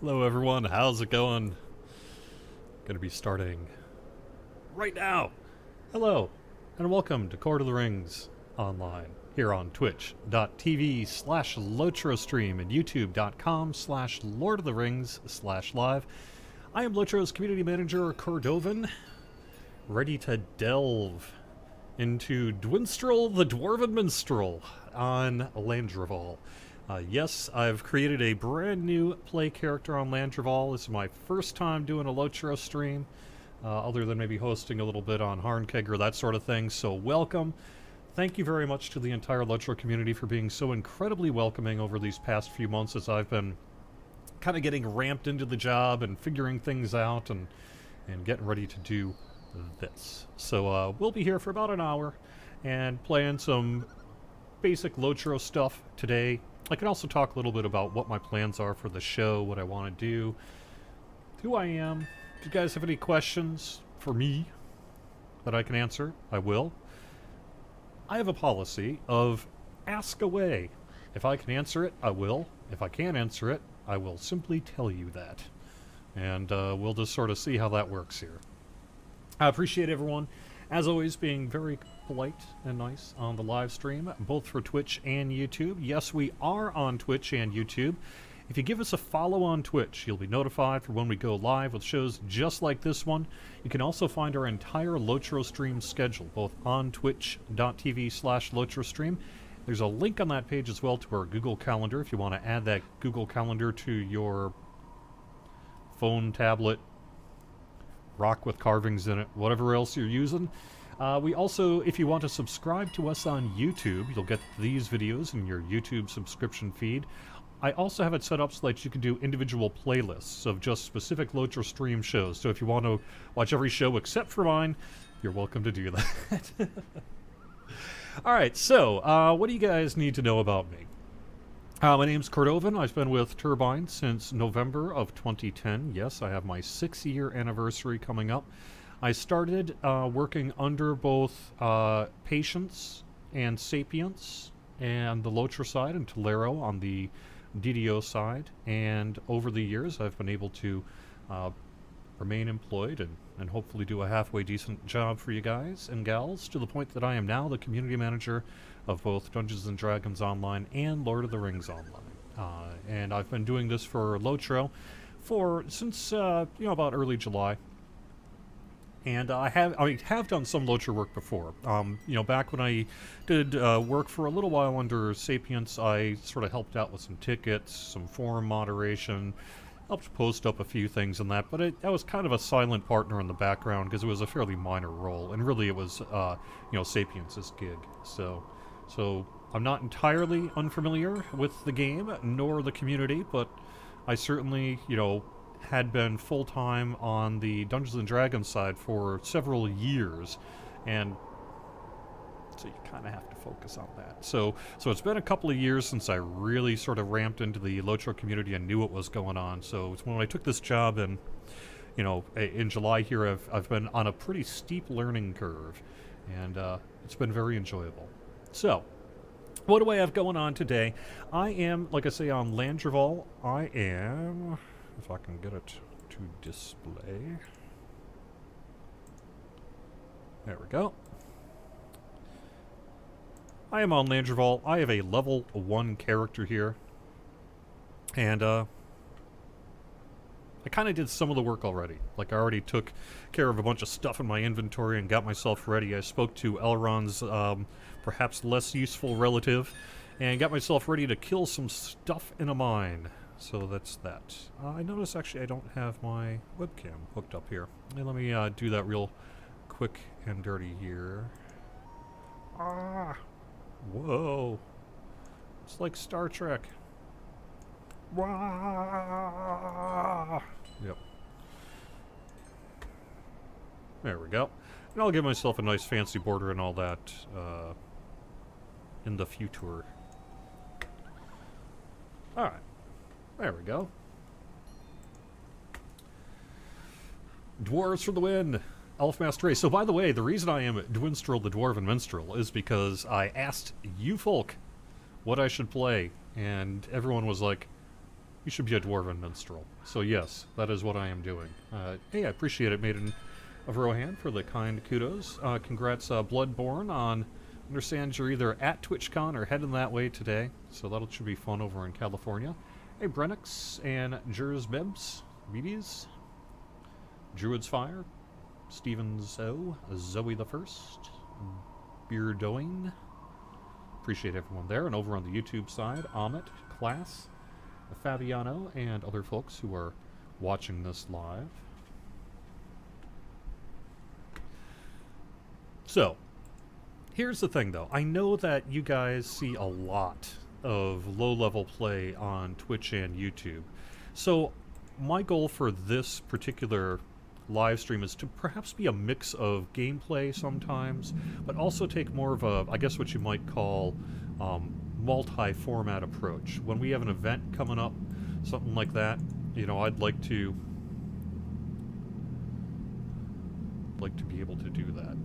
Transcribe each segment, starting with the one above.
Hello everyone, how's it going? Gonna be starting right now. Hello, and welcome to Court of the Rings online here on twitch.tv/LOTRO stream and youtube.com/Lord of the Rings /live. I am LOTRO's community manager, Dwarven, ready to delve into Dwinstral the Dwarven Minstrel on Landreval. Yes, I've created a brand new play character on Landreval. This is my first time doing a LOTRO stream, other than maybe hosting a little bit on Harnkeg or that sort of thing, so welcome. Thank you very much to the entire LOTRO community for being so incredibly welcoming over these past few months as I've been kind of getting ramped into the job and figuring things out and getting ready to do this. So we'll be here for about an hour and playing some basic LOTRO stuff today. I can also talk a little bit about what my plans are for the show, what I want to do, who I am. If you guys have any questions for me that I can answer, I will. I have a policy of ask away. If I can answer it, I will. If I can't answer it, I will simply tell you that. And we'll just sort of see how that works here. I appreciate everyone, as always, being very polite and nice on the live stream, both for Twitch and YouTube. Yes, we are on Twitch and YouTube. If you give us a follow on Twitch, you'll be notified for when we go live with shows just like this one. You can also find our entire LOTRO stream schedule, both on twitch.tv/LOTRO stream. There's a link on that page as well to our Google Calendar if you want to add that Google Calendar to your phone, tablet, rock with carvings in it, whatever else you're using. We also, if you want to subscribe to us on YouTube, you'll get these videos in your YouTube subscription feed. I also have it set up so that you can do individual playlists of just specific LOTRO stream shows. So if you want to watch every show except for mine, you're welcome to do that. Alright, so what do you guys need to know about me? My name's Dwarven. I've been with Turbine since November of 2010. Yes, I have my 6-year anniversary coming up. I started working under both Patience and Sapience and the LOTRO side, and Tolero on the DDO side. And over the years, I've been able to remain employed and hopefully do a halfway decent job for you guys and gals, to the point that I am now the community manager of both Dungeons & Dragons Online and Lord of the Rings Online. And I've been doing this for LOTRO since about early July. And I have done some LOTRO work before. Back when I did work for a little while under Sapience, I sort of helped out with some tickets, some forum moderation, helped post up a few things in that, but I was kind of a silent partner in the background because it was a fairly minor role, and really it was, Sapience's gig. So I'm not entirely unfamiliar with the game, nor the community, but I certainly, had been full-time on the Dungeons & Dragons side for several years, and so you kind of have to focus on that. So it's been a couple of years since I really sort of ramped into the LOTRO community and knew what was going on. So it's when I took this job in July here, I've been on a pretty steep learning curve, and it's been very enjoyable. So, what do I have going on today? I am, like I say, on Landreval. I am, if I can get it to display. There we go. I am on Landreval. I have a level 1 character here. And, I kind of did some of the work already. Like, I already took care of a bunch of stuff in my inventory and got myself ready. I spoke to Elrond's, perhaps less useful relative, and got myself ready to kill some stuff in a mine. So that's that. I notice, actually, I don't have my webcam hooked up here. And let me do that real quick and dirty here. Whoa. It's like Star Trek. Yep. There we go. And I'll give myself a nice fancy border and all that in the future. Alright. There we go. Dwarves for the win! Elfmaster race. So by the way, the reason I am Dwinstral the Dwarven Minstrel is because I asked you folk what I should play, and everyone was like, you should be a Dwarven Minstrel. So yes, that is what I am doing. Hey, I appreciate it, Maiden of Rohan, for the kind kudos. Congrats, Bloodborne, on... Understand you're either at TwitchCon or heading that way today, so that should be fun over in California. Hey, Brennix and Jers Bebs, BBs, Druid's Fire, Stevens O, Zoe the First, Beardoing. Appreciate everyone there. And over on the YouTube side, Amit, Class, Fabiano, and other folks who are watching this live. So, here's the thing, though. I know that you guys see a lot of low-level play on Twitch and YouTube. So, my goal for this particular live stream is to perhaps be a mix of gameplay sometimes, but also take more of a, I guess what you might call, multi-format approach. When we have an event coming up, something like that, you know, I'd like to be able to do that.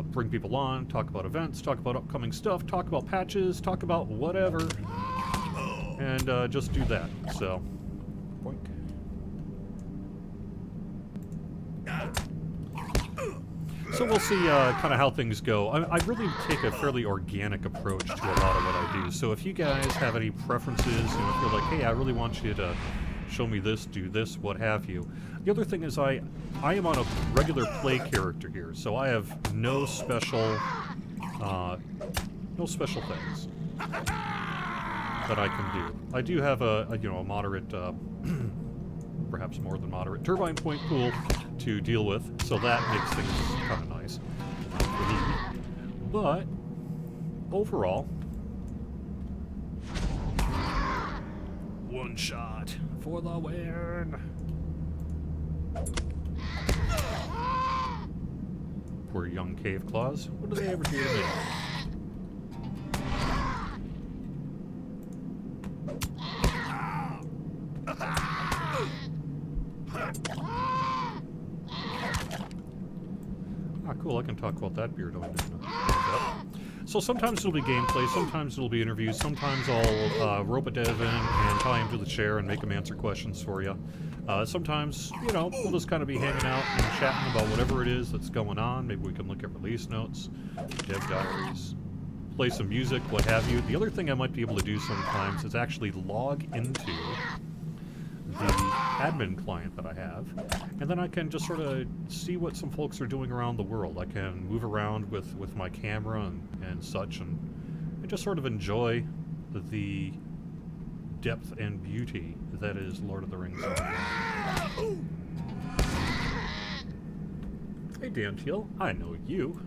Bring people on, talk about events, talk about upcoming stuff, talk about patches, talk about whatever, and just do that. So, boink. So we'll see kind of how things go. I really take a fairly organic approach to a lot of what I do. So if you guys have any preferences, you know, if you're like, hey, I really want you to show me this, do this, what have you. The other thing is I am on a regular play character here, so I have no special things that I can do. I do have a you know, a moderate, perhaps more than moderate, turbine point pool to deal with, so that makes things kind of nice for me. But overall, one shot for the win. Poor young cave claws. What do they ever do to me? Ah, cool. I can talk about that beard. So sometimes it'll be gameplay, sometimes it'll be interviews, sometimes I'll rope a dev in and tie him to the chair and make him answer questions for you. Sometimes, you know, we'll just kind of be hanging out and chatting about whatever it is that's going on. Maybe we can look at release notes, dev diaries, play some music, what have you. The other thing I might be able to do sometimes is actually log into the admin client that I have, and then I can just sort of see what some folks are doing around the world. I can move around with my camera and such, and just sort of enjoy the depth and beauty that is Lord of the Rings. Hey, Dan Teal, I know you.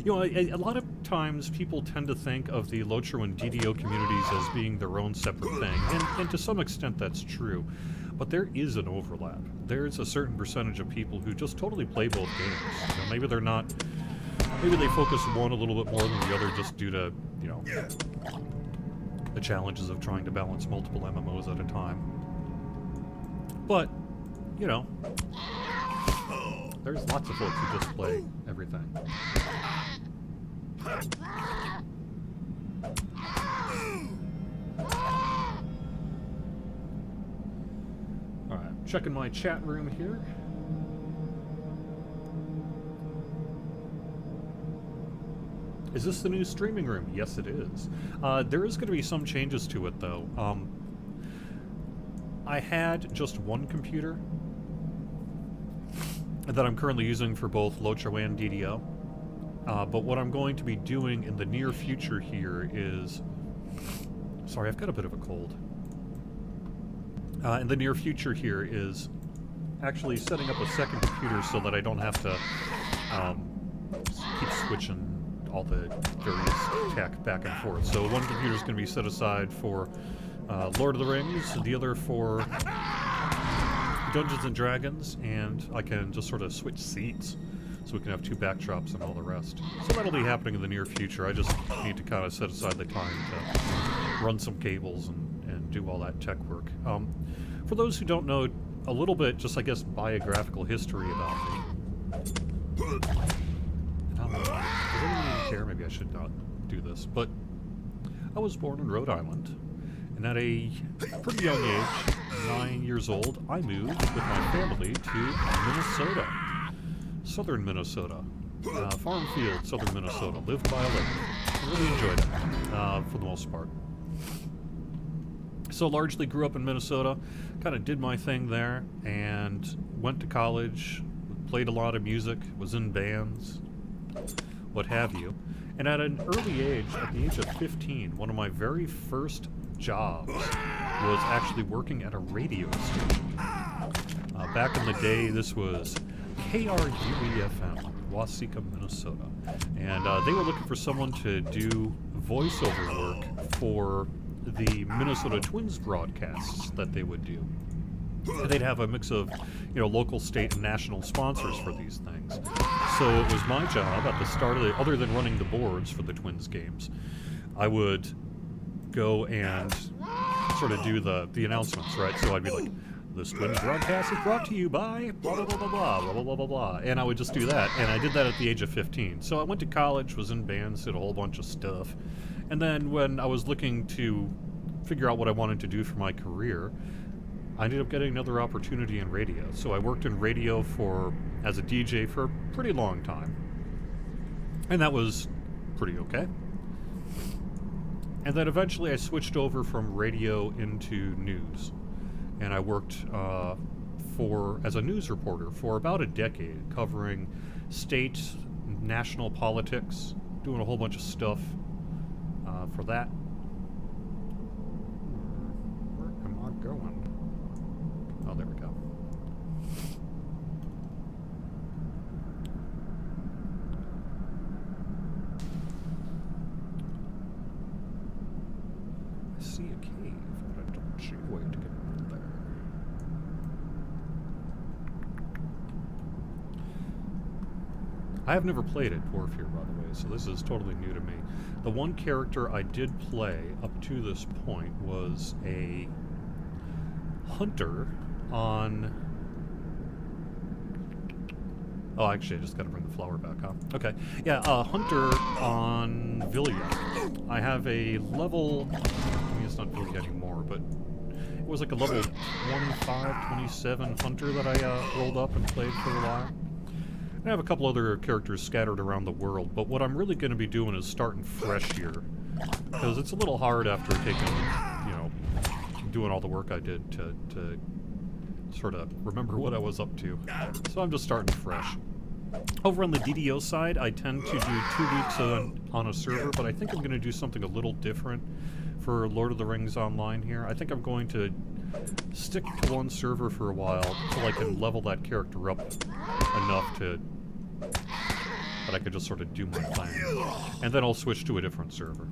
You know, a lot of times people tend to think of the LOTRO and DDO communities as being their own separate thing, and to some extent that's true, but there is an overlap. There's a certain percentage of people who just totally play both games. You know, maybe they're not, maybe they focus one a little bit more than the other just due to, you know, the challenges of trying to balance multiple MMOs at a time. But, you know, there's lots of folks who just play everything. Alright, checking my chat room here. Is this the new streaming room? Yes, it is. There is going to be some changes to it, though. I had just one computer that I'm currently using for both LOTRO and DDO. But what I'm going to be doing in the near future here is... Sorry, I've got a bit of a cold. In the near future here is actually setting up a second computer so that I don't have to keep switching all the various tech back and forth. So one computer is going to be set aside for Lord of the Rings, the other for Dungeons and Dragons, and I can just sort of switch seats so we can have two backdrops and all the rest. So that'll be happening in the near future. I just need to kind of set aside the time to run some cables and do all that tech work. For those who don't know, a little bit, just I guess, biographical history about me. Does anyone even care? Maybe I should not do this. But I was born in Rhode Island, And at a pretty young age, 9 years old, I moved with my family to Minnesota. Southern Minnesota. Farm field, southern Minnesota. Lived by a lake. I really enjoyed it, for the most part. So largely grew up in Minnesota, kind of did my thing there, and went to college, played a lot of music, was in bands, what have you. And at an early age, at the age of 15, one of my very first jobs was actually working at a radio station. Back in the day, this was KRUE-FM, Waseca, Minnesota. And they were looking for someone to do voiceover work for the Minnesota Twins broadcasts that they would do. And they'd have a mix of, local, state, and national sponsors for these things. So it was my job at the start of other than running the boards for the Twins games, I would go and sort of do the announcements, right? So I'd be like, this Twins broadcast is brought to you by blah, blah, blah, blah, blah, blah, blah, blah, blah. And I would just do that. And I did that at the age of 15. So I went to college, was in bands, did a whole bunch of stuff. And then when I was looking to figure out what I wanted to do for my career, I ended up getting another opportunity in radio. So I worked in radio as a DJ for a pretty long time. And that was pretty okay. And then eventually I switched over from radio into news. And I worked as a news reporter for about a decade, covering state, national politics, doing a whole bunch of stuff for that. Where am I going? Oh, there we go. I see a cave, but I don't see a way to get in there. I have never played at Dwarf here, by the way, so this is totally new to me. The one character I did play up to this point was a hunter on... Oh, actually, I just gotta bring the flower back, huh? Okay. Yeah, a hunter on Vilya. I have a level... I mean, it's not Vilya anymore, but it was like a level 25, 27 hunter that I rolled up and played for a while. I have a couple other characters scattered around the world, but what I'm really going to be doing is starting fresh here. Because it's a little hard after taking, doing all the work I did to sort of remember what I was up to. So I'm just starting fresh. Over on the DDO side, I tend to do 2 weeks on a server, but I think I'm going to do something a little different for Lord of the Rings Online here. I think I'm going to stick to one server for a while until I can level that character up enough that I could just sort of do my thing. And then I'll switch to a different server.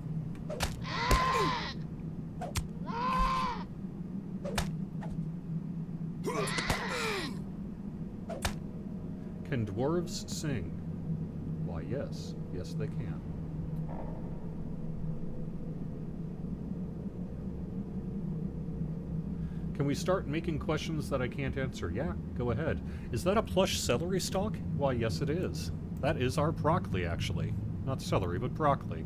Can dwarves sing? Why, yes. Yes, they can. Can we start making questions that I can't answer? Yeah, go ahead. Is that a plush celery stalk? Why, yes it is. That is our broccoli, actually. Not celery, but broccoli.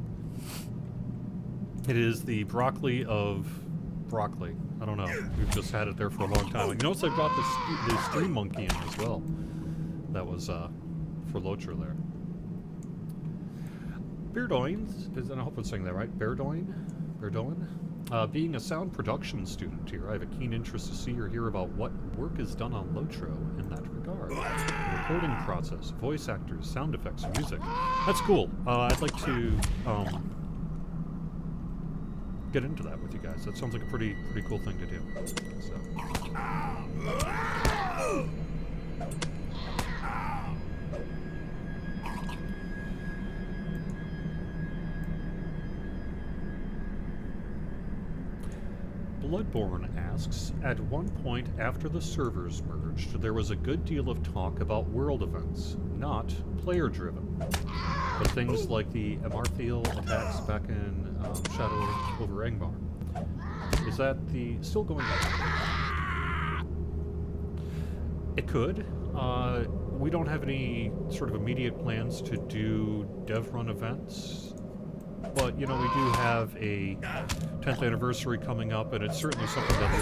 It is the broccoli of broccoli. I don't know. We've just had it there for a long time. You notice I brought the stream monkey in as well. That was for LOTRO there. Beardoin, and I hope I'm saying that right. Beardoin? Being a sound production student here, I have a keen interest to see or hear about what work is done on LOTRO in that regard. The recording process, voice actors, sound effects, music. That's cool. I'd like to get into that with you guys. That sounds like a pretty cool thing to do. So. Bloodborne asks, at one point after the servers merged, there was a good deal of talk about world events, not player-driven. But things like the Amarthiel attacks back in Shadow over Angmar. Is that still going on? It could. We don't have any sort of immediate plans to do dev run events But, you know, we do have a 10th anniversary coming up, and it's certainly something that we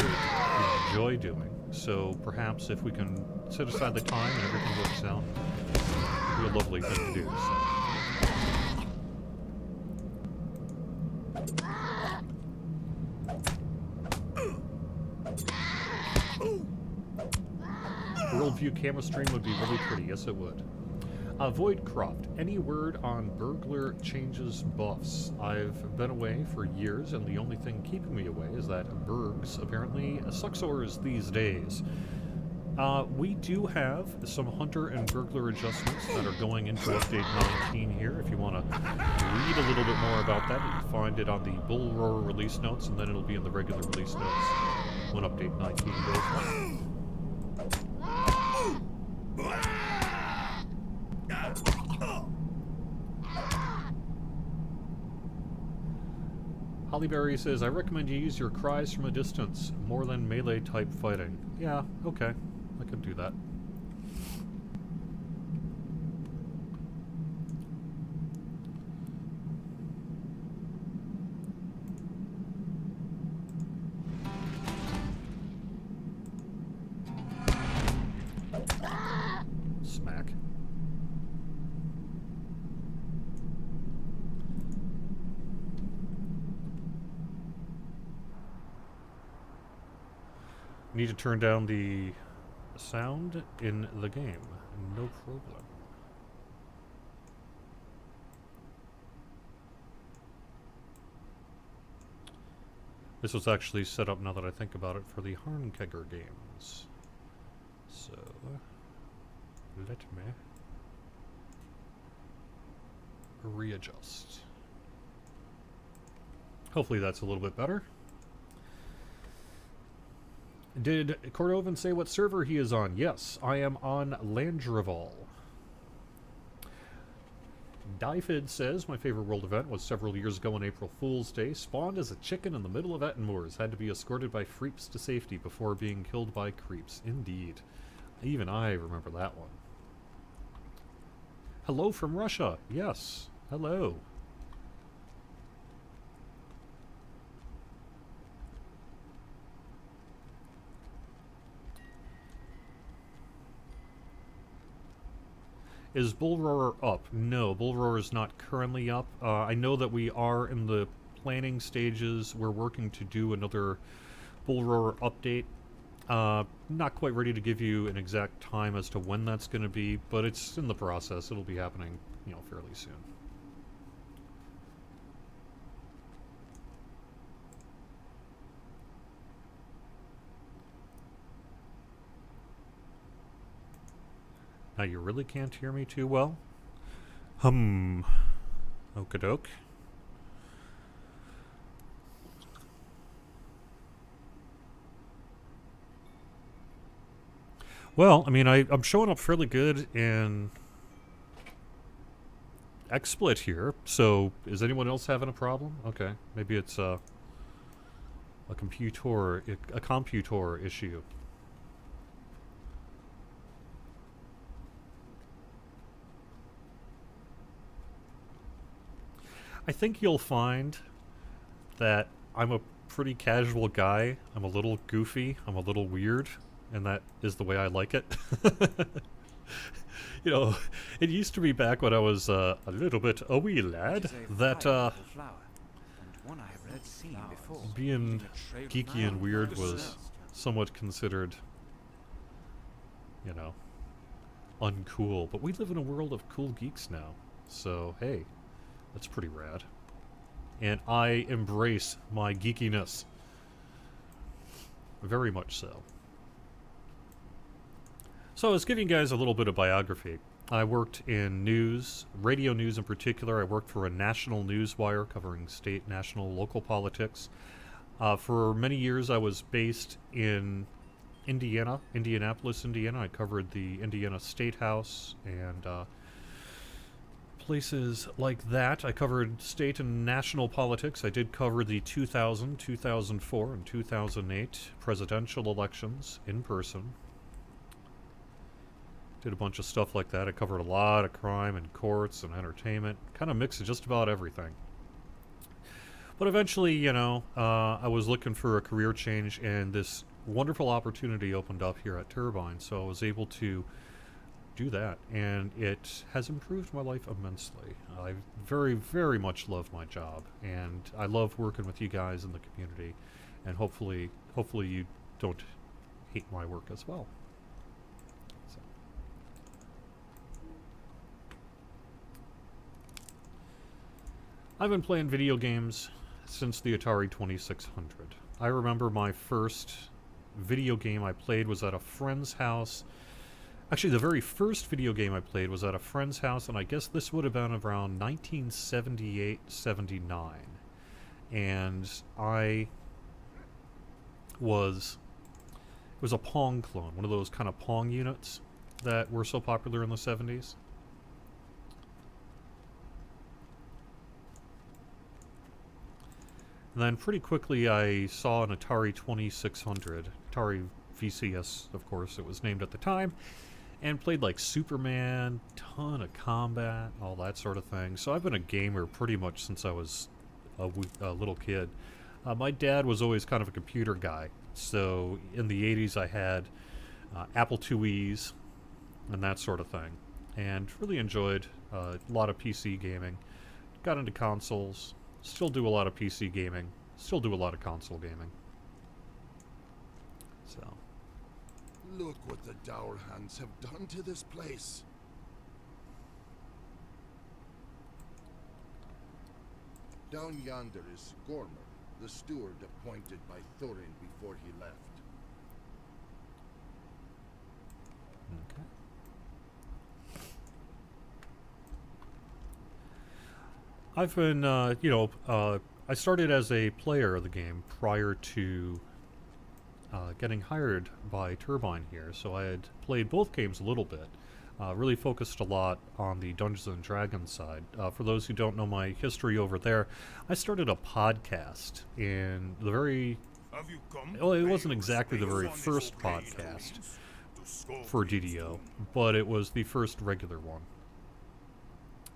enjoy doing. So perhaps if we can set aside the time and everything works out, it'd be a lovely thing to do. So. Worldview camera stream would be really pretty. Yes, it would. Voidcroft, any word on burglar changes buffs? I've been away for years, and the only thing keeping me away is that Burgs apparently sucksores these days. We do have some hunter and burglar adjustments that are going into update 19 here. If you want to read a little bit more about that, you can find it on the Bull Roar release notes, and then it'll be in the regular release notes when update 19 goes live. Hollyberry says, I recommend you use your cries from a distance, more than melee type fighting. Yeah, okay. I can do that. Smack. Need to turn down the sound in the game. No problem. This was actually set up, now that I think about it, for the Harnkegger games. So, let me readjust. Hopefully that's a little bit better. Did Cordovan say what server he is on? Yes, I am on Landrival. Dyfid says, my favorite world event was several years ago on April Fool's Day. Spawned as a chicken in the middle of Ettenmoors. Had to be escorted by freeps to safety before being killed by creeps. Indeed. Even I remember that one. Hello from Russia. Yes. Hello. Is Bull Roar up? No, Bull Roar is not currently up. I know that we are in the planning stages. We're working to do another Bull Roar update. Not quite ready to give you an exact time as to when that's going to be, but it's in the process. It'll be happening, you know, fairly soon. Now you really can't hear me too well? Okadoke. Well, I mean, I'm showing up fairly good in XSplit here, so is anyone else having a problem? Okay, maybe it's a computer issue. I think you'll find that I'm a pretty casual guy. I'm a little goofy. I'm a little weird. And that is the way I like it. You know, it used to be back when I was a little bit a wee lad that being geeky and weird was somewhat considered, you know, uncool. But we live in a world of cool geeks now. So, hey, that's pretty rad. And I embrace my geekiness. Very much so. So I was giving you guys a little bit of biography. I worked in news, radio news in particular. I worked for a national news wire covering state, national, local politics. For many years I was based in Indiana, Indianapolis, Indiana. I covered the Indiana State House and places like that. I covered state and national politics. I did cover the 2000, 2004, and 2008 presidential elections in person. Did a bunch of stuff like that. I covered a lot of crime and courts and entertainment. Kind of mixed just about everything. But eventually, you know, I was looking for a career change, and this wonderful opportunity opened up here at Turbine, so I was able to do that, and it has improved my life immensely. I very, very much love my job, and I love working with you guys in the community, and hopefully you don't hate my work as well. So. I've been playing video games since the Atari 2600. I remember my first video game I played was at a friend's house. Actually, the very first video game I played was at a friend's house, and I guess this would have been around 1978-79. And it was a Pong clone, one of those kind of Pong units that were so popular in the 70s. And then pretty quickly I saw an Atari 2600, Atari VCS, of course, it was named at the time, and played like Superman, ton of combat, all that sort of thing. So I've been a gamer pretty much since I was a little kid. My dad was always kind of a computer guy, so in the 80s I had Apple IIes and that sort of thing, and really enjoyed a lot of PC gaming. Got into consoles. Still do a lot of PC gaming. Still do a lot of console gaming. So. Look what the Dour Hands have done to this place. Down yonder is Gormer, the steward appointed by Thorin before he left. Okay. I've been, I started as a player of the game prior to getting hired by Turbine here, so I had played both games a little bit. Really focused a lot on the Dungeons and Dragons side. For those who don't know my history over there, I started a podcast in the very... Well, it wasn't exactly the very first podcast for DDO, but it was the first regular one.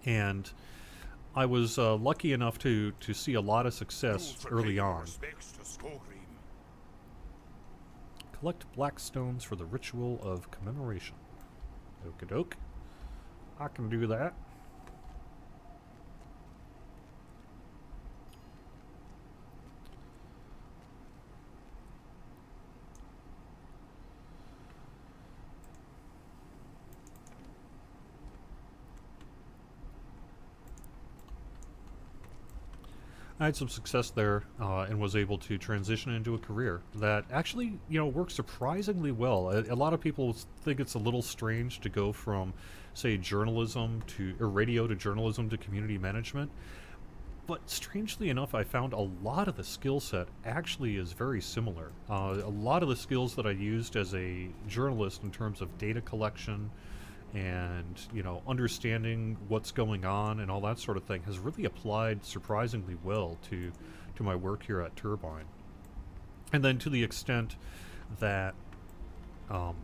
And I was lucky enough to see a lot of success early on. Collect black stones for the ritual of commemoration. Okie doke. I can do that. I had some success there and was able to transition into a career that actually, works surprisingly well. A lot of people think it's a little strange to go from, say, radio to journalism to community management. But strangely enough, I found a lot of the skill set actually is very similar. A lot of the skills that I used as a journalist in terms of data collection and understanding what's going on and all that sort of thing has really applied surprisingly well to my work here at Turbine. And then to the extent that a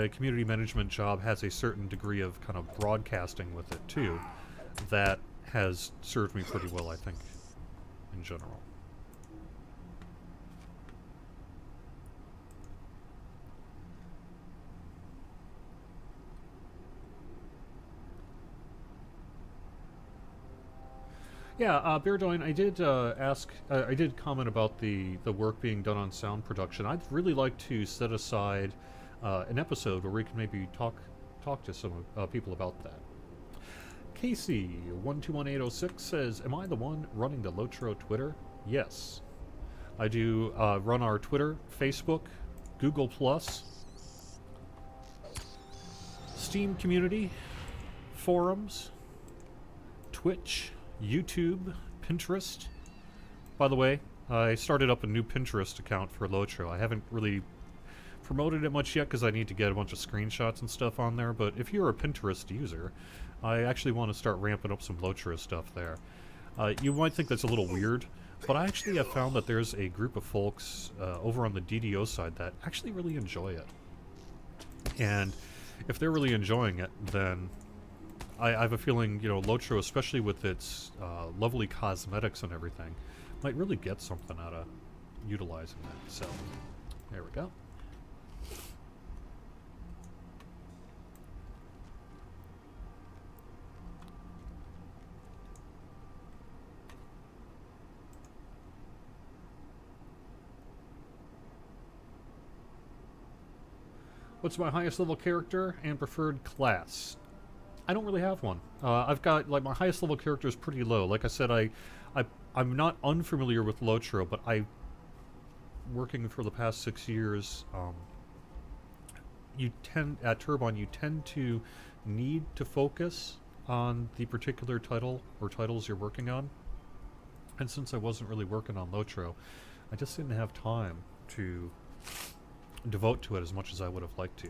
community management job has a certain degree of kind of broadcasting with it too, that has served me pretty well, I think, in general. Yeah, Beardoin, I did I did comment about the work being done on sound production. I'd really like to set aside an episode where we can maybe talk to some people about that. Casey121806 says, "Am I the one running the LOTRO Twitter?" Yes, I do run our Twitter, Facebook, Google+, Steam community, forums, Twitch, YouTube, Pinterest. By the way, I started up a new Pinterest account for LOTRO. I haven't really promoted it much yet because I need to get a bunch of screenshots and stuff on there, but if you're a Pinterest user, I actually want to start ramping up some LOTRO stuff there. You might think that's a little weird, but I actually have found that there's a group of folks over on the DDO side that actually really enjoy it. And if they're really enjoying it, then I have a feeling, you know, LOTRO, especially with its lovely cosmetics and everything, might really get something out of utilizing that. So, there we go. What's my highest level character and preferred class? I don't really have one. I've got, like, my highest level character is pretty low. Like I said, I'm not unfamiliar with LOTRO, but working for the past 6 years, at Turbine, you tend to need to focus on the particular title or titles you're working on. And since I wasn't really working on LOTRO, I just didn't have time to devote to it as much as I would have liked to.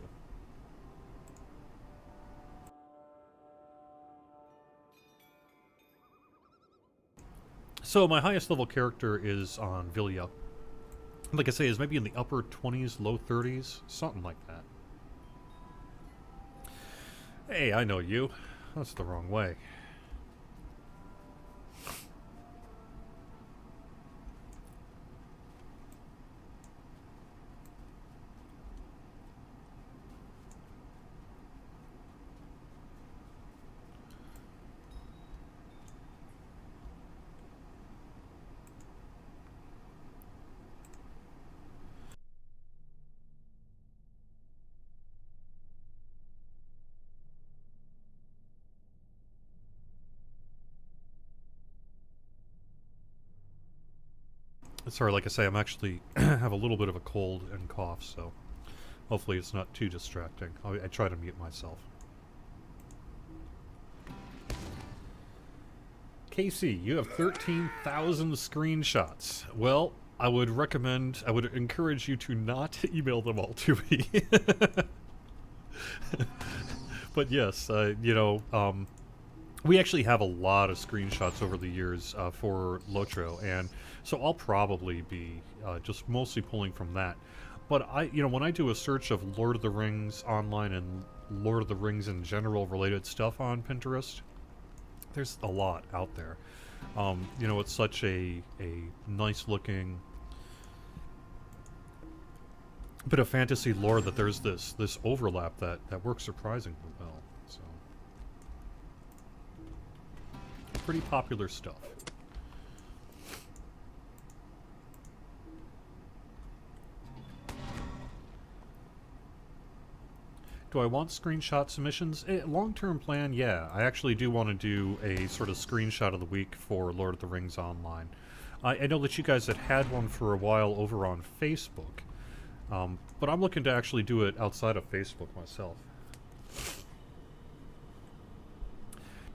So my highest level character is on Villia. Like I say, is maybe in the upper 20s, low 30s, something like that. Hey, I know you. That's the wrong way. Sorry, like I say, I'm actually have a little bit of a cold and cough, so hopefully it's not too distracting. I try to mute myself. Casey, you have 13,000 screenshots. Well, I would encourage you to not email them all to me. But yes, you know, we actually have a lot of screenshots over the years for LOTRO, and so I'll probably be just mostly pulling from that. But you know, when I do a search of Lord of the Rings online and Lord of the Rings in general related stuff on Pinterest, there's a lot out there. You know, it's such a nice looking bit of fantasy lore that there's this overlap that works surprisingly well. So, pretty popular stuff. Do I want screenshot submissions? Long-term plan, yeah. I actually do want to do a sort of screenshot of the week for Lord of the Rings Online. I know that you guys had one for a while over on Facebook, but I'm looking to actually do it outside of Facebook myself.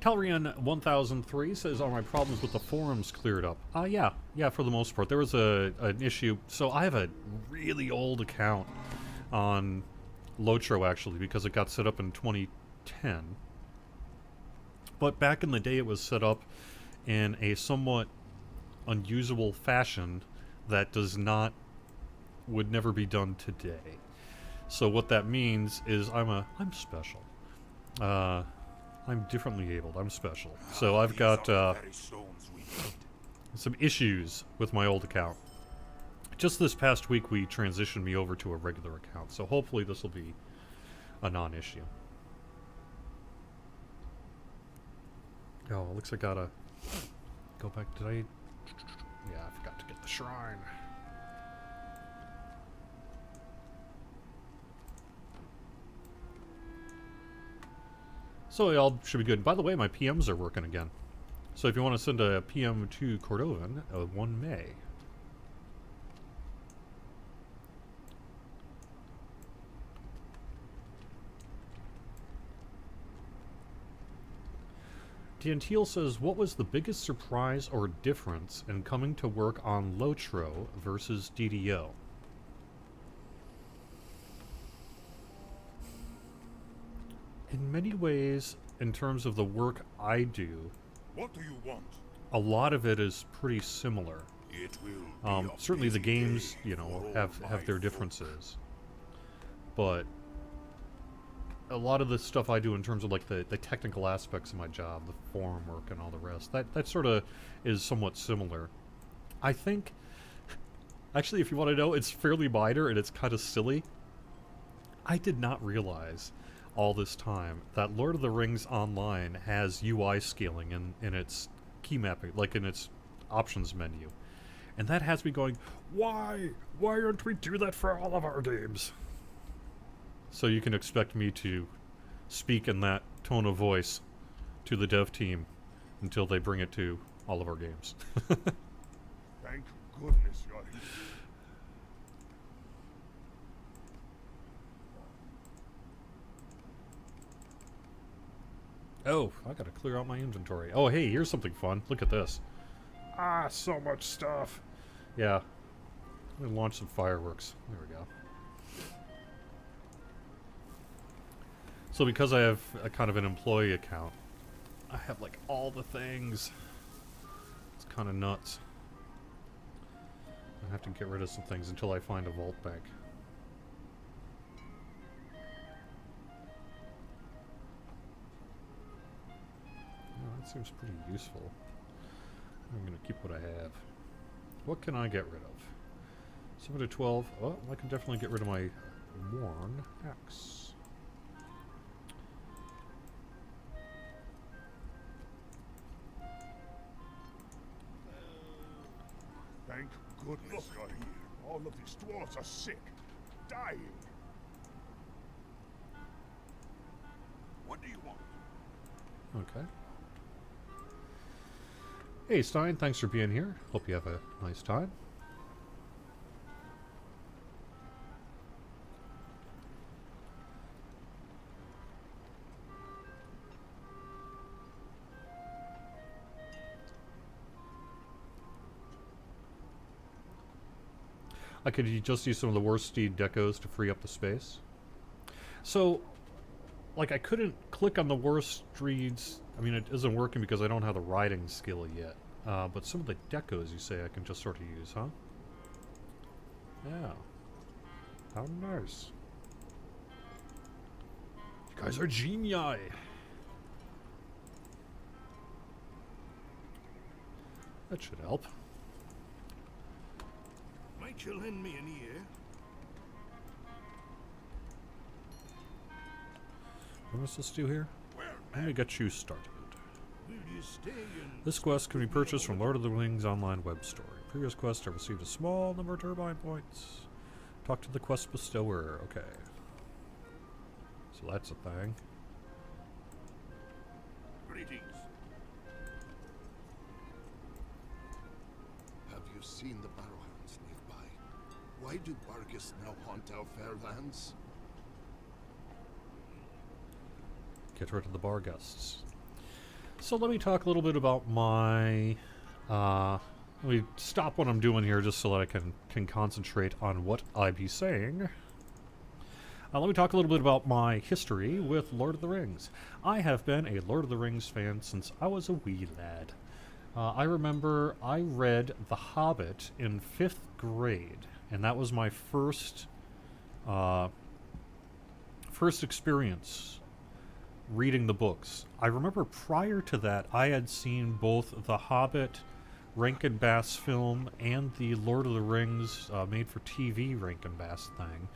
Talrian 1003 says, are my problems with the forums cleared up? Yeah, for the most part. There was an issue. So I have a really old account on LOTRO, actually, because it got set up in 2010. But back in the day, it was set up in a somewhat unusable fashion that would never be done today. So what that means is I'm special. I'm differently abled. I'm special. So I've got some issues with my old account. Just this past week, we transitioned me over to a regular account, so hopefully this will be a non-issue. Oh, looks like I gotta go back. Did I? Yeah, I forgot to get the shrine. So y'all should be good. By the way, my PMs are working again. So if you want to send a PM to Cordovan, one may. Dantiel says, what was the biggest surprise or difference in coming to work on LOTRO versus DDO? In many ways, in terms of the work I do, what do you want? A lot of it is pretty similar. It will be certainly the games, you know, have their differences. But a lot of the stuff I do in terms of like the technical aspects of my job, the forum work and all the rest, that sort of is somewhat similar. I think, actually, if you want to know, it's fairly minor and it's kind of silly. I did not realize all this time that Lord of the Rings Online has UI scaling in its key mapping, like in its options menu. And that has me going, why? Why don't we do that for all of our games? So you can expect me to speak in that tone of voice to the dev team until they bring it to all of our games. Thank goodness you're here. Oh, I gotta clear out my inventory. Oh, hey, here's something fun. Look at this. Ah, so much stuff. Yeah. Let me launch some fireworks. There we go. So because I have a kind of an employee account, I have like all the things. It's kind of nuts. I have to get rid of some things until I find a vault bank. Oh, that seems pretty useful. I'm going to keep what I have. What can I get rid of? 7 to 12. Oh, I can definitely get rid of my worn axe. Thank goodness you're here. All of these dwarves are sick, dying. What do you want? Okay. Hey Stein, thanks for being here. Hope you have a nice time. I could just use some of the worst steed decos to free up the space. So, like, I couldn't click on the worst steeds. I mean, it isn't working because I don't have the riding skill yet. But some of the decos you say I can just sort of use, huh? Yeah. How nice. You guys are genii. That should help. Might you lend me an ear? What must this do here? Well, Let me get you started. will you stay and... This quest can be purchased from Lord of the Rings online web store. Previous quests have received a small number of turbine points. Talk to the quest bestower. Okay. So that's a thing. Greetings. Have you seen the Barrowhounds nearby? Why do Bargus now haunt our fair lands? Get rid of the bar guests. So let me talk a little bit about my... let me stop what I'm doing here just so that I can concentrate on what I be saying. Let me talk a little bit about my history with Lord of the Rings. I have been a Lord of the Rings fan since I was a wee lad. I remember I read The Hobbit in 5th grade, and that was my first experience reading the books. I remember prior to that, I had seen both The Hobbit Rankin Bass film and the Lord of the Rings made-for-TV Rankin Bass thing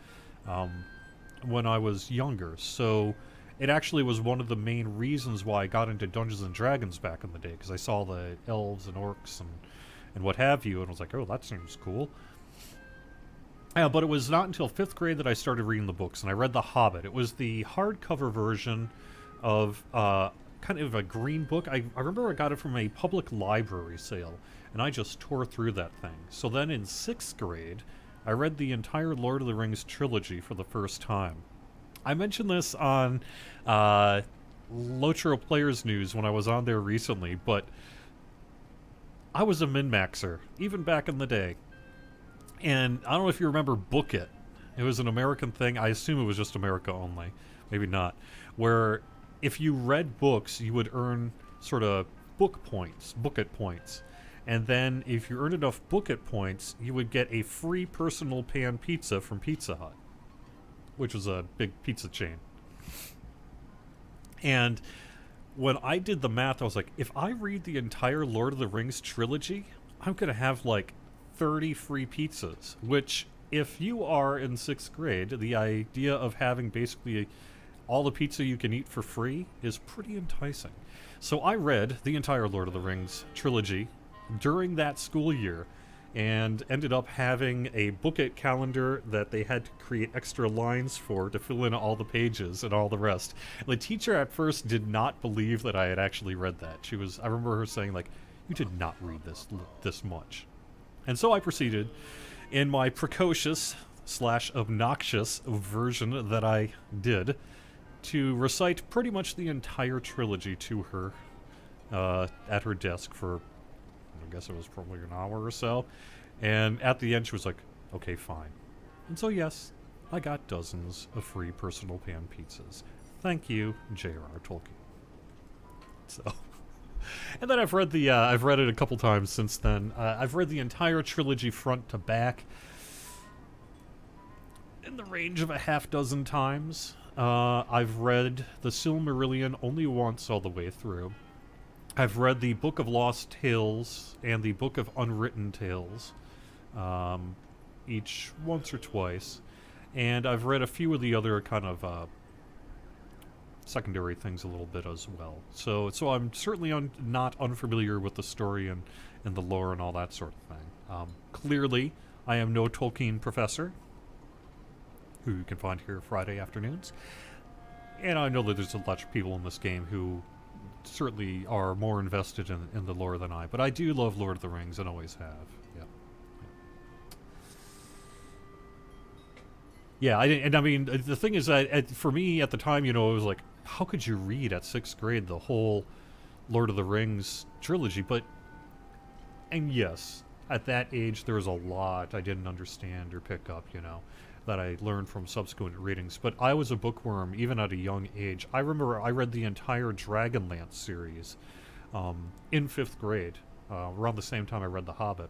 when I was younger. So it actually was one of the main reasons why I got into Dungeons & Dragons back in the day, because I saw the elves and orcs and what have you, and I was like, oh, that seems cool. But it was not until 5th grade that I started reading the books, and I read The Hobbit. It was the hardcover version of kind of a green book. I remember I got it from a public library sale, and I just tore through that thing. So then in 6th grade, I read the entire Lord of the Rings trilogy for the first time. I mentioned this on LOTRO Players News when I was on there recently, but I was a min-maxer, even back in the day. And I don't know if you remember Book It. It was an American thing. I assume it was just America only. Maybe not. Where if you read books, you would earn sort of book it points. And then if you earned enough book it points, you would get a free personal pan pizza from Pizza Hut, which was a big pizza chain. And when I did the math, I was like, if I read the entire Lord of the Rings trilogy, I'm going to have like 30 free pizzas, which, if you are in 6th grade, the idea of having basically all the pizza you can eat for free is pretty enticing. So I read the entire Lord of the Rings trilogy during that school year and ended up having a booklet calendar that they had to create extra lines for to fill in all the pages and all the rest. And the teacher at first did not believe that I had actually read that. I remember her saying, like, you did not read this much. And so I proceeded in my precocious / obnoxious version that I did to recite pretty much the entire trilogy to her at her desk for, I guess it was probably an hour or so. And at the end, she was like, okay, fine. And so, yes, I got dozens of free personal pan pizzas. Thank you, J.R.R. Tolkien. So, and then I've read it a couple times since then. I've read the entire trilogy front to back in the range of a half dozen times. I've read the Silmarillion only once all the way through. I've read the Book of Lost Tales and the Book of Unwritten Tales, each once or twice. And I've read a few of the other kind of secondary things a little bit as well. So I'm certainly not unfamiliar with the story and the lore and all that sort of thing. Clearly, I am no Tolkien professor, who you can find here Friday afternoons. And I know that there's a lot of people in this game who certainly are more invested in the lore than I. But I do love Lord of the Rings and always have. Yeah, I mean, the thing is that for me at the time, it was like, how could you read at 6th grade the whole Lord of the Rings trilogy? And yes, at that age, there was a lot I didn't understand or pick up, that I learned from subsequent readings. But I was a bookworm even at a young age. I remember I read the entire Dragonlance series in 5th grade, around the same time I read The Hobbit.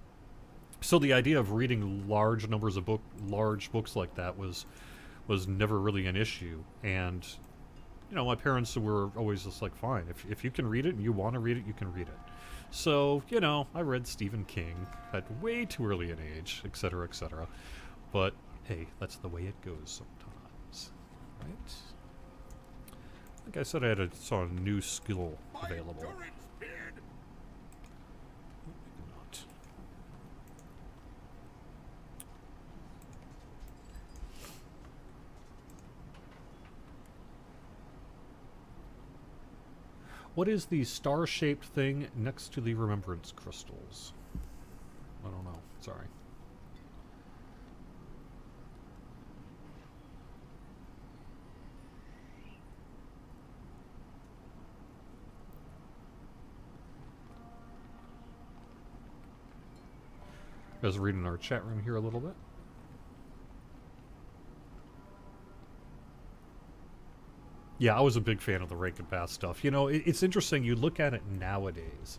So the idea of reading large numbers of large books like that was never really an issue. And, my parents were always just like, fine, if you can read it and you want to read it, you can read it. So, I read Stephen King at way too early an age, etc., etc. But hey, that's the way it goes sometimes, right? Like I said, I saw a new skill available. Not. What is the star-shaped thing next to the remembrance crystals? I don't know. Sorry. I was reading our chat room here a little bit. Yeah, I was a big fan of the Rankin Bass stuff. It's interesting. You look at it nowadays,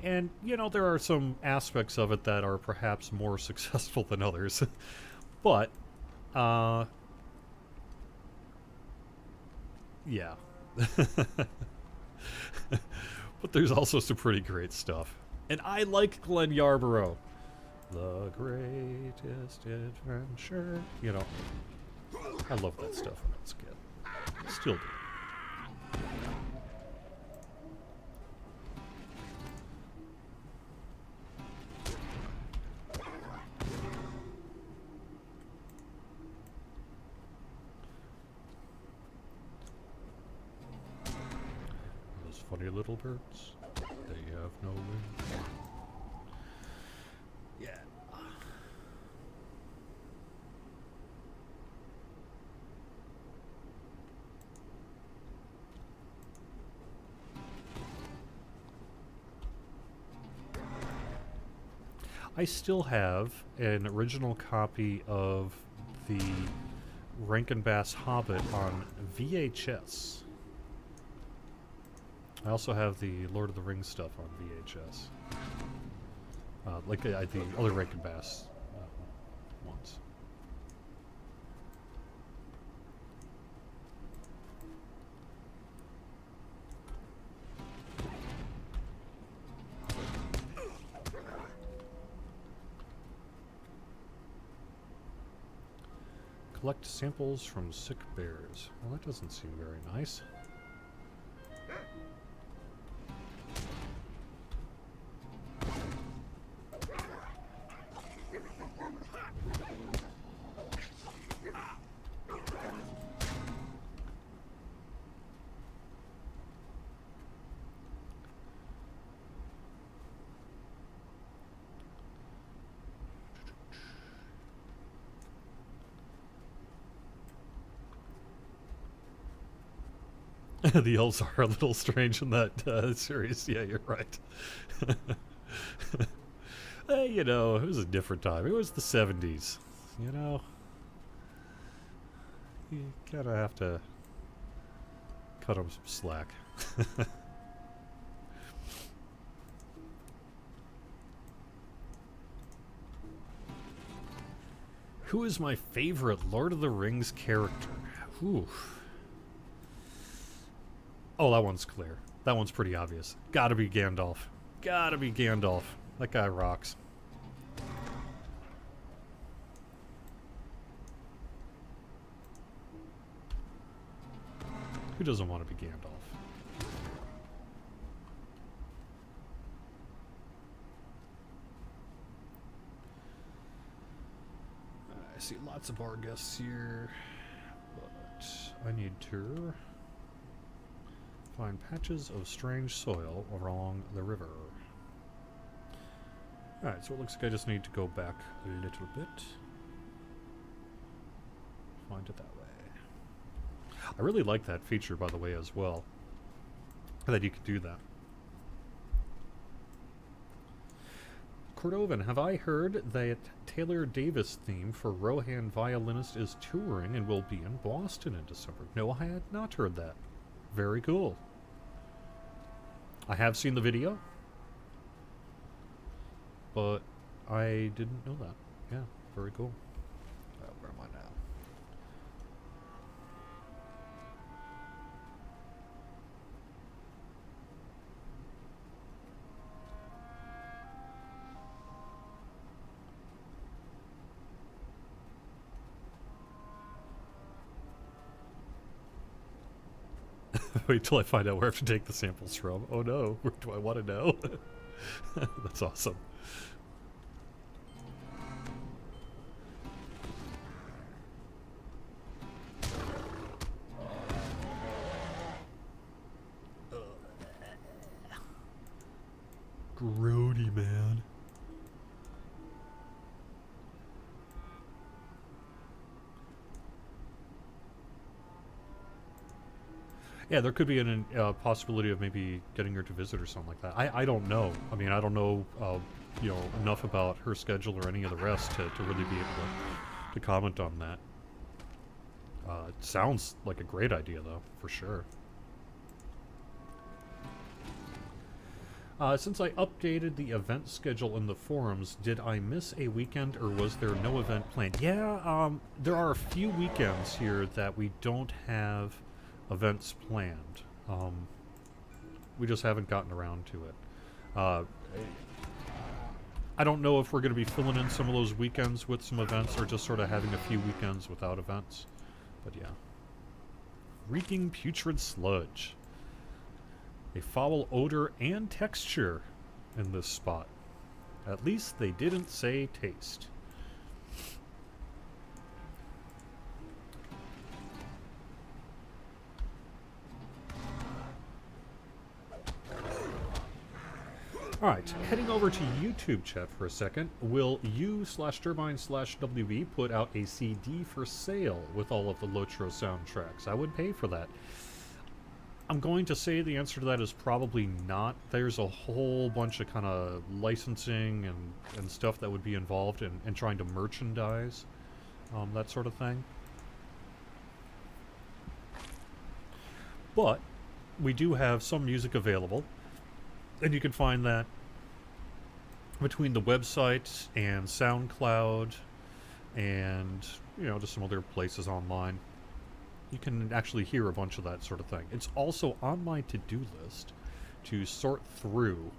and, there are some aspects of it that are perhaps more successful than others. But, yeah. But there's also some pretty great stuff. And I like Glenn Yarborough. The greatest adventure. I love that stuff when I was a kid. Still do. Those funny little birds, they have no wings. Yeah. I still have an original copy of the Rankin Bass Hobbit on VHS. I also have the Lord of the Rings stuff on VHS. Like the other Rankin Bass ones. collect samples from sick bears. Well, that doesn't seem very nice. The elves are a little strange in that series. Yeah, you're right. You know, it was a different time. It was the 70s. You know? You kind of have to cut them some slack. Who is my favorite Lord of the Rings character? Ooh. Oh, that one's clear. That one's pretty obvious. Gotta be Gandalf. Gotta be Gandalf. That guy rocks. Who doesn't want to be Gandalf? I see lots of our guests here, but I need to find patches of strange soil along the river. Alright, so it looks like I just need to go back a little bit. Find it that way. I really like that feature, by the way, as well. That you could do that. Cordovan, have I heard that Taylor Davis theme for Rohan Violinist is touring and will be in Boston in December? No, I had not heard that. Very cool. I have seen the video, but I didn't know that. Yeah, very cool. Where am I now? Wait till I find out where I have to take the samples from. Oh no, where do I want to know? That's awesome. Grody, man. Yeah, there could be a possibility of maybe getting her to visit or something like that. I don't know. I mean, I don't know, you know, enough about her schedule or any of the rest to really be able to comment on that. It sounds like a great idea, though, for sure. Since I updated the event schedule in the forums, did I miss a weekend or was there no event planned? Yeah, there are a few weekends here that we don't have events planned. We just haven't gotten around to it. I don't know if we're going to be filling in some of those weekends with some events or just sort of having a few weekends without events. But yeah. Reeking putrid sludge. A foul odor and texture in this spot. At least they didn't say taste. Alright, heading over to YouTube chat for a second. Will you/Turbine/WB put out a CD for sale with all of the LOTRO soundtracks? I would pay for that. I'm going to say the answer to that is probably not. There's a whole bunch of kind of licensing and stuff that would be involved in trying to merchandise that sort of thing. But we do have some music available. And you can find that between the website and SoundCloud and, you know, just some other places online. You can actually hear a bunch of that sort of thing. It's also on my to-do list to sort through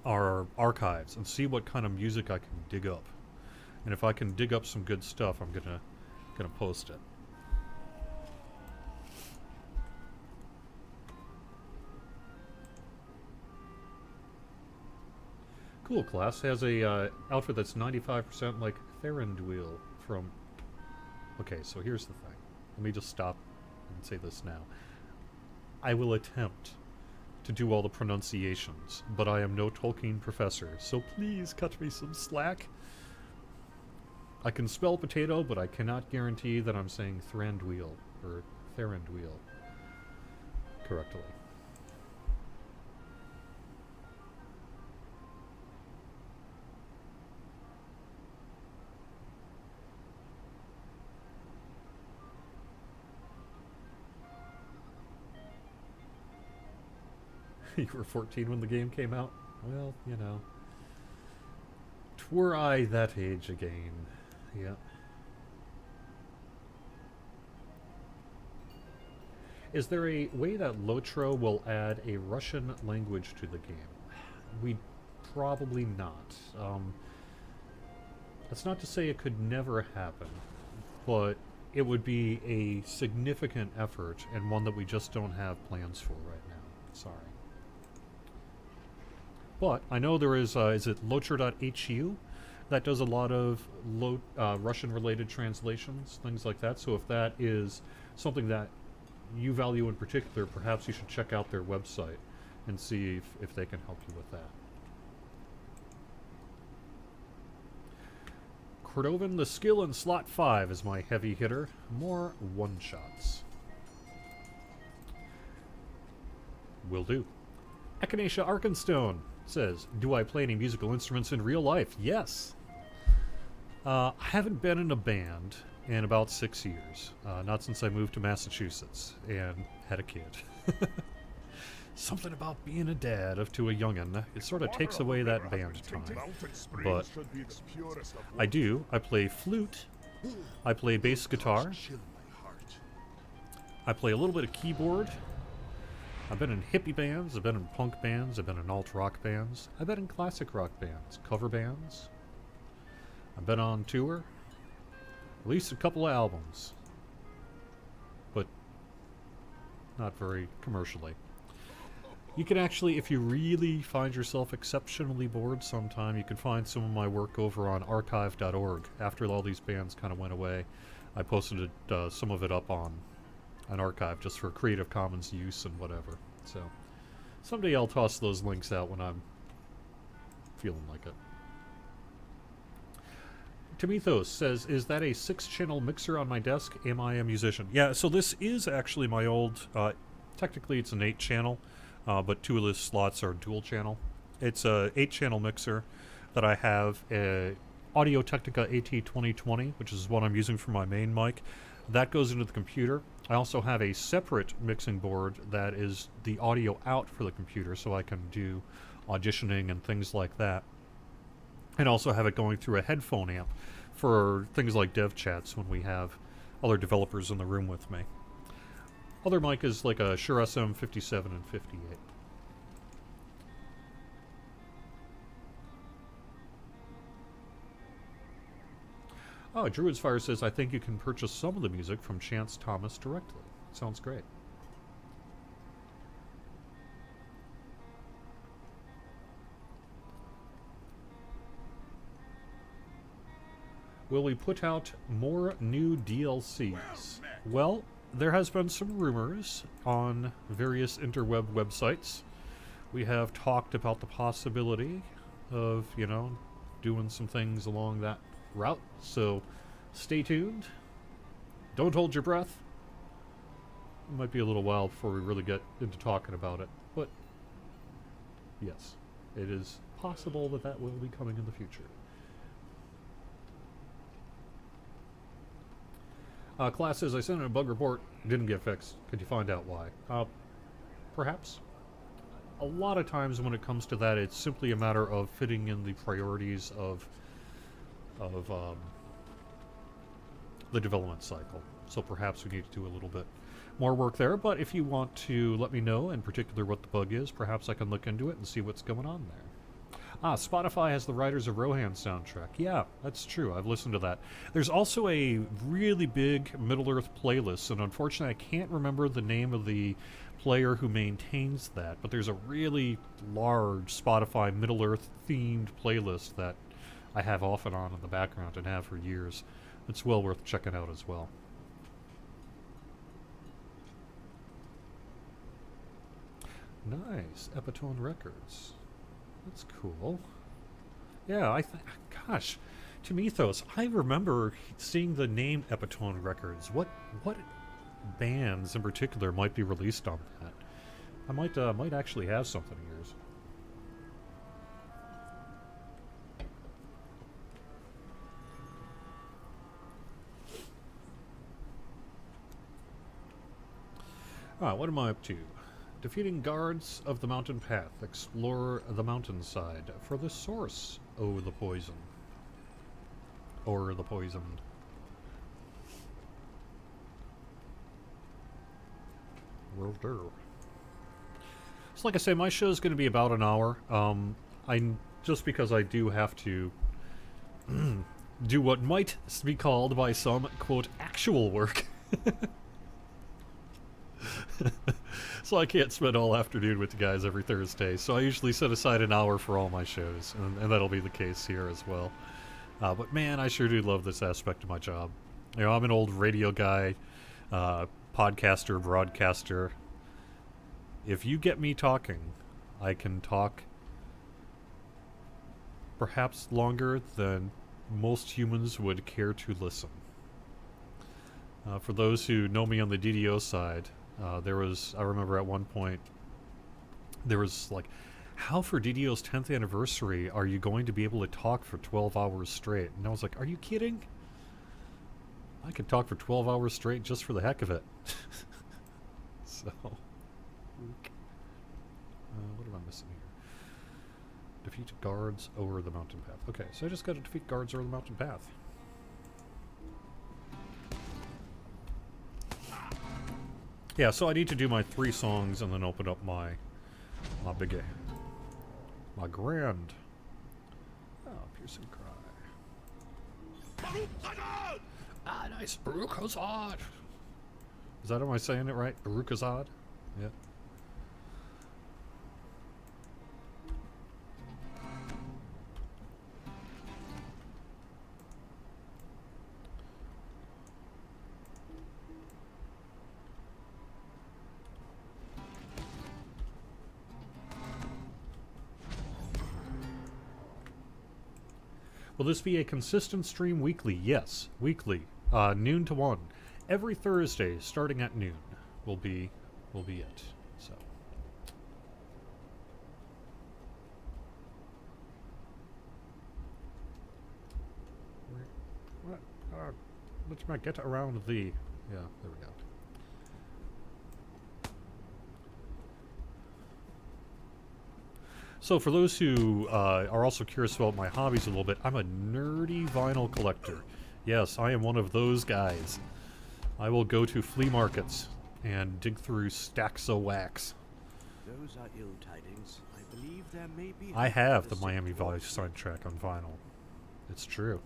our archives and see what kind of music I can dig up And if I can dig up some good stuff, I'm gonna post it. Cool. Class has a outfit that's 95% like Thranduil from... Okay, so here's the thing. Let me just stop and say this now. I will attempt to do all the pronunciations, but I am no Tolkien professor, so please cut me some slack. I can spell potato, but I cannot guarantee that I'm saying Thranduil or Thranduil correctly. You were 14 when the game came out? Well, you know. Twere I that age again. Yeah. Is there a way that LOTRO will add a Russian language to the game? We probably not. That's not to say it could never happen, but it would be a significant effort and one that we just don't have plans for right now. Sorry. But I know there is it LOTRO.hu that does a lot of Russian-related translations, things like that. So if that is something that you value in particular, perhaps you should check out their website and see if they can help you with that. Cordovan, the skill in slot 5 is my heavy hitter. More one-shots. Will do. Echinacea Arkenstone says, do I play any musical instruments in real life? Yes. I haven't been in a band in about 6 years. Not since I moved to Massachusetts and had a kid. Something about being a dad to a young'un, it sort of takes away that band time. But I do. I play flute. I play bass guitar. I play a little bit of keyboard. I've been in hippie bands, I've been in punk bands, I've been in alt-rock bands, I've been in classic rock bands, cover bands. I've been on tour, released a couple of albums, but not very commercially. You can actually, if you really find yourself exceptionally bored sometime, you can find some of my work over on archive.org. After all these bands kind of went away, I posted some of it up on an archive just for Creative Commons use and whatever. So someday I'll toss those links out when I'm feeling like it. Timethos says, is that a 6-channel mixer on my desk? Am I a musician? Yeah, so this is actually my old, technically it's an 8-channel, but 2 of the slots are dual channel. It's a 8-channel mixer that I have, a Audio-Technica AT2020, which is what I'm using for my main mic. That goes into the computer. I also have a separate mixing board that is the audio out for the computer, so I can do auditioning and things like that. And also have it going through a headphone amp for things like dev chats when we have other developers in the room with me. Other mic is like a Shure SM57 and 58. Oh, Druid's Fire says, I think you can purchase some of the music from Chance Thomas directly. Sounds great. Will we put out more new DLCs? Well, there has been some rumors on various interweb websites. We have talked about the possibility of, you know, doing some things along that route, so stay tuned. Don't hold your breath. It might be a little while before we really get into talking about it, but yes, it is possible that that will be coming in the future. Class says, I sent in a bug report, didn't get fixed. Could you find out why? Perhaps. A lot of times when it comes to that, it's simply a matter of fitting in the priorities of the development cycle. So perhaps we need to do a little bit more work there, but if you want to let me know in particular what the bug is, perhaps I can look into it and see what's going on there. Spotify has the Riders of Rohan soundtrack. Yeah, that's true. I've listened to that. There's also a really big Middle-earth playlist, and unfortunately I can't remember the name of the player who maintains that, but there's a really large Spotify Middle-earth themed playlist that I have off and on in the background and have for years. It's well worth checking out as well. Nice. Epitone Records. That's cool. Yeah, gosh, to Mythos, I remember seeing the name Epitone Records. What bands in particular might be released on that? I might actually have something of yours. What am I up to? Defeating guards of the mountain path. Explore the mountainside for the source. Oh, the poison. Or the poisoned. Will do. So like I say, my show is going to be about an hour. Just because I do have to do what might be called by some, quote, actual work. So I can't spend all afternoon with the guys every Thursday, so I usually set aside an hour for all my shows, and that'll be the case here as well. But man, I sure do love this aspect of my job. You know, I'm an old radio guy, podcaster, broadcaster. If you get me talking, I can talk perhaps longer than most humans would care to listen. For those who know me on the DDO side, I remember at one point, there was like, how for DDO's 10th anniversary are you going to be able to talk for 12 hours straight? And I was like, are you kidding? I could talk for 12 hours straight just for the heck of it. So, what am I missing here? Defeat guards over the mountain path. Okay, so I just got to defeat guards over the mountain path. Yeah, so I need to do my 3 songs and then open up my grand. Oh, piercing cry. Nice. Baruch Hazad. Is that, am I saying it right? Baruch Hazad? Yeah. Will this be a consistent stream weekly? Yes, weekly, noon to 1. Every Thursday, starting at noon, will be it. So, what? Let's get around the. Yeah, there we go. So for those who are also curious about my hobbies a little bit, I'm a nerdy vinyl collector. Yes, I am one of those guys. I will go to flea markets and dig through stacks of wax. Those are ill tidings. I believe there may be. I have the Miami Vice soundtrack on vinyl. It's true.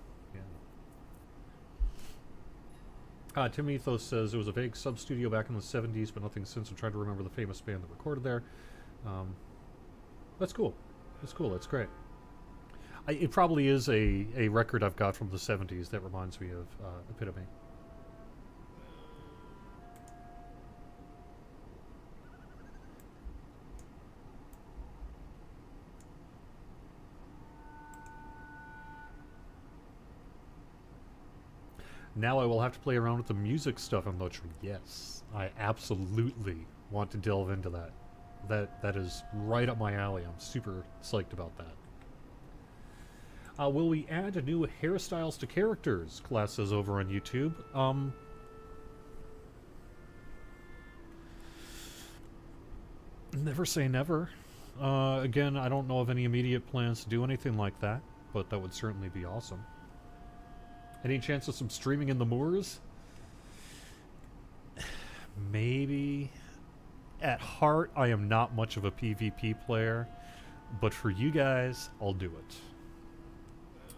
Yeah. Tim Ethos says it was a vague sub-studio back in the 70s, but nothing since. I'm trying to remember the famous band that recorded there. That's cool. That's cool. That's great. It probably is a record I've got from the 70s that reminds me of Epitome. Now I will have to play around with the music stuff on LOTRO. Yes, I absolutely want to delve into that. That is right up my alley. I'm super psyched about that. Will we add new hairstyles to characters? Class says over on YouTube. Never say never. Again, I don't know of any immediate plans to do anything like that, but that would certainly be awesome. Any chance of some streaming in the moors? Maybe. At heart, I am not much of a PvP player, But for you guys, I'll do it.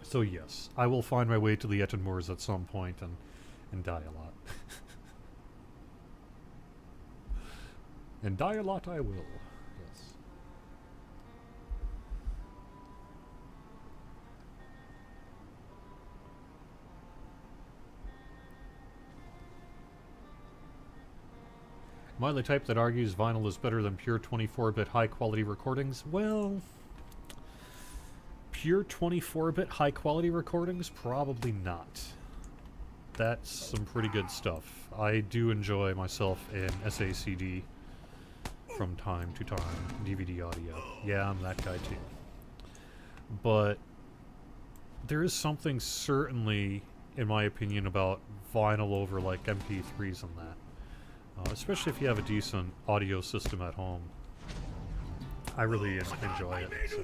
So yes, I will find my way to the Etten Moors at some point and die a lot. And die a lot I will. Yes. Am I the type that argues vinyl is better than pure 24-bit high-quality recordings? Well, pure 24-bit high-quality recordings? Probably not. That's some pretty good stuff. I do enjoy myself in SACD from time to time. DVD audio. Yeah, I'm that guy too. But there is something certainly, in my opinion, about vinyl over like MP3s and that. Especially if you have a decent audio system at home. I really enjoy it. So.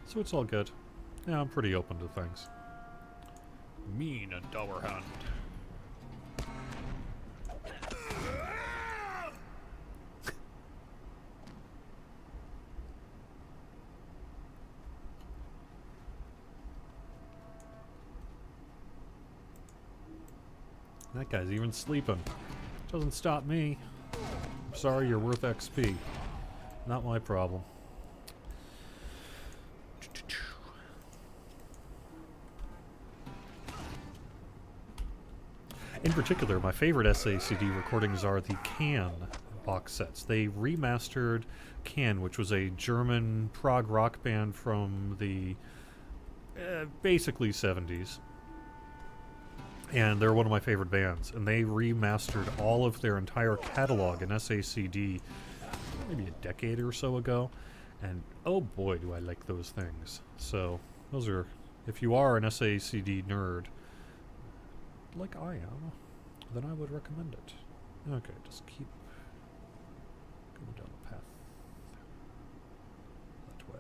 So it's all good. Yeah, I'm pretty open to things. Mean a dour hand. That guy's even sleeping. Doesn't stop me. I'm sorry, you're worth XP. Not my problem. In particular, my favorite SACD recordings are the Can box sets. They remastered Can, which was a German prog rock band from the basically 70s. And they're one of my favorite bands. And they remastered all of their entire catalog in SACD maybe a decade or so ago. And oh boy, do I like those things. So, those are, if you are an SACD nerd, like I am, then I would recommend it. Okay, just keep going down the path that way.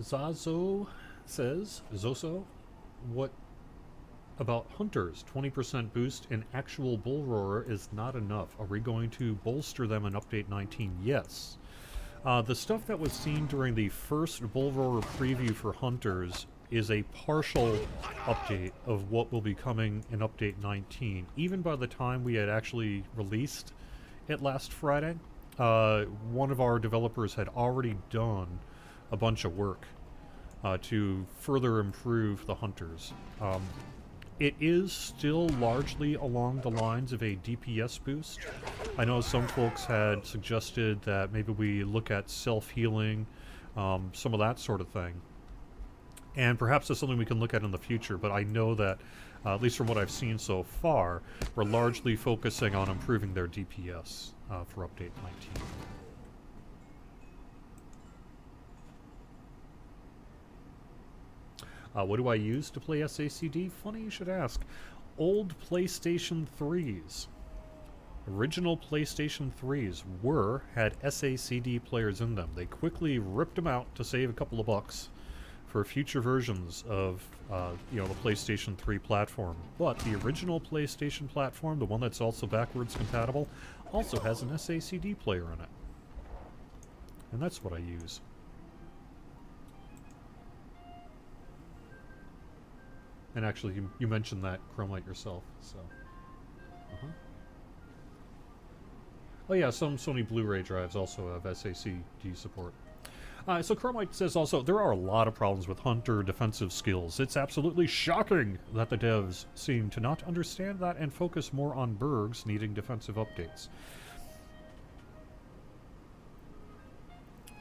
Zazo says, Zoso, what about hunters? 20% boost in actual bull roarer is not enough. Are we going to bolster them in update 19? Yes. The stuff that was seen during the first bull roarer preview for hunters is a partial update of what will be coming in update 19. Even by the time we had actually released it last Friday, one of our developers had already done a bunch of work to further improve the hunters. It is still largely along the lines of a DPS boost. I know some folks had suggested that maybe we look at self-healing, some of that sort of thing. And perhaps that's something we can look at in the future, but I know that, at least from what I've seen so far, we're largely focusing on improving their DPS for update 19. What do I use to play SACD? Funny you should ask. Old PlayStation 3s. Original PlayStation 3s had SACD players in them. They quickly ripped them out to save a couple of bucks for future versions of the PlayStation 3 platform. But the original PlayStation platform, the one that's also backwards compatible, also has an SACD player in it. And that's what I use. And actually, you mentioned that Chromite yourself, so. Oh yeah, some Sony Blu-ray drives also have SACD support. So Chromite says also, there are a lot of problems with Hunter defensive skills. It's absolutely shocking that the devs seem to not understand that and focus more on Bergs needing defensive updates.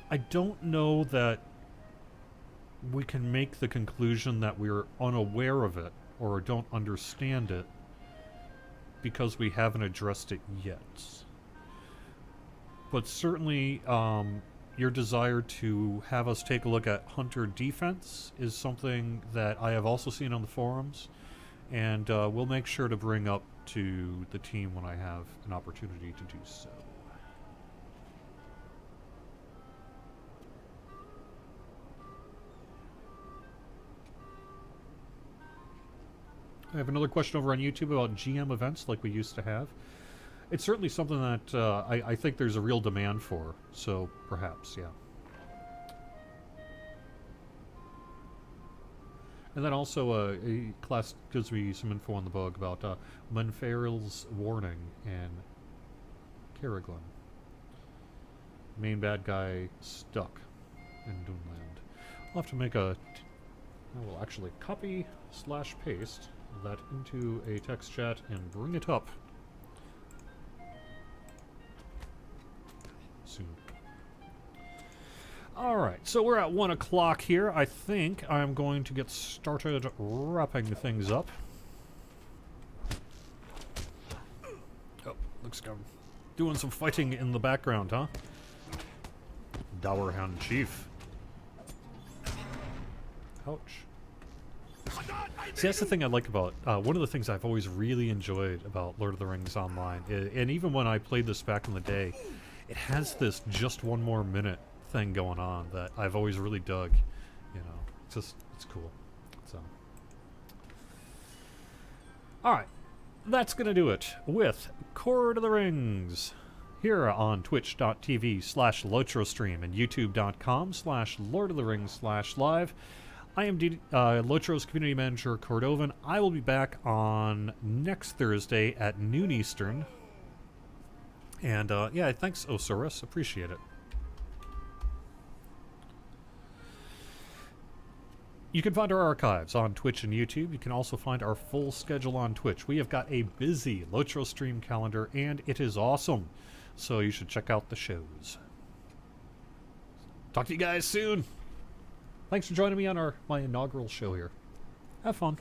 I don't know that we can make the conclusion that we're unaware of it or don't understand it because we haven't addressed it yet. But certainly, your desire to have us take a look at Hunter defense is something that I have also seen on the forums, and we'll make sure to bring up to the team when I have an opportunity to do so. I have another question over on YouTube about GM events like we used to have. It's certainly something that I think there's a real demand for, so perhaps, yeah. And then also, a class gives me some info on the bug about Munfaril's Warning and Kerriglin. Main bad guy stuck in Dunland. I'll have to make I will actually copy/paste that into a text chat and bring it up soon. Alright, so we're at 1 o'clock here. I think I'm going to get started wrapping things up. Oh, looks like I'm doing some fighting in the background, huh? Dowerhound Chief. Ouch. See, that's the thing I like about, one of the things I've always really enjoyed about Lord of the Rings Online, and even when I played this back in the day, it has this just one more minute thing going on that I've always really dug. You know, it's cool. So, alright, that's gonna do it with Court of the Rings here on twitch.tv/LOTROstream and youtube.com/LordofTheRings/live. I am LOTRO's community manager, Cordovan. I will be back on next Thursday at noon Eastern. And, yeah, thanks, Osiris. Appreciate it. You can find our archives on Twitch and YouTube. You can also find our full schedule on Twitch. We have got a busy LOTRO stream calendar, and it is awesome. So you should check out the shows. Talk to you guys soon. Thanks for joining me on my inaugural show here. Have fun.